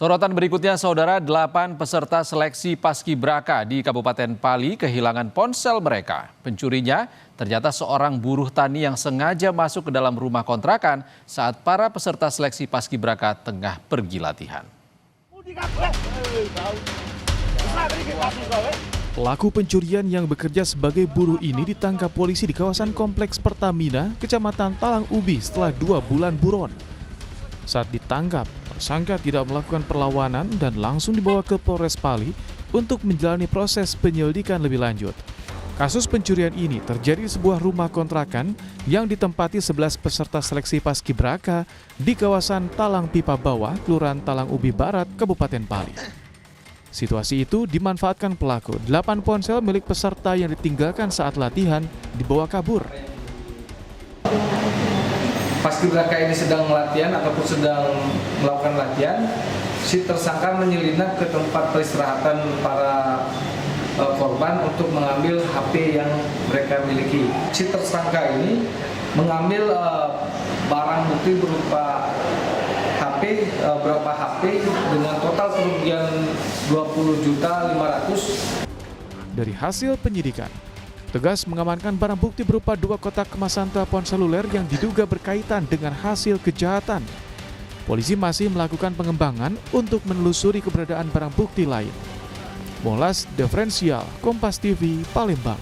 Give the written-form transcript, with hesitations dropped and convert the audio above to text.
Sorotan berikutnya, Saudara, 8 peserta seleksi Paskibraka di Kabupaten Pali kehilangan ponsel mereka. Pencurinya ternyata seorang buruh tani yang sengaja masuk ke dalam rumah kontrakan saat para peserta seleksi Paskibraka tengah pergi latihan. Pelaku pencurian yang bekerja sebagai buruh ini ditangkap polisi di kawasan Kompleks Pertamina, Kecamatan Talang Ubi setelah 2 bulan buron. Saat ditangkap, tersangka tidak melakukan perlawanan dan langsung dibawa ke Polres Pali untuk menjalani proses penyelidikan lebih lanjut. Kasus pencurian ini terjadi di sebuah rumah kontrakan yang ditempati 11 peserta seleksi Paskibraka di kawasan Talang Pipa Bawah, Kelurahan Talang Ubi Barat, Kabupaten Pali. Situasi itu dimanfaatkan pelaku. 8 ponsel milik peserta yang ditinggalkan saat latihan dibawa kabur. Paskibraka ini sedang latihan ataupun sedang melakukan latihan, si tersangka menyelinap ke tempat peristirahatan para korban untuk mengambil HP yang mereka miliki. Si tersangka ini mengambil barang bukti berupa HP, beberapa HP dengan total kerugian 20.500.000. Dari hasil penyidikan, petugas mengamankan barang bukti berupa 2 kotak kemasan telepon seluler yang diduga berkaitan dengan hasil kejahatan. Polisi masih melakukan pengembangan untuk menelusuri keberadaan barang bukti lain. Molas Diferensial, Kompas TV, Palembang.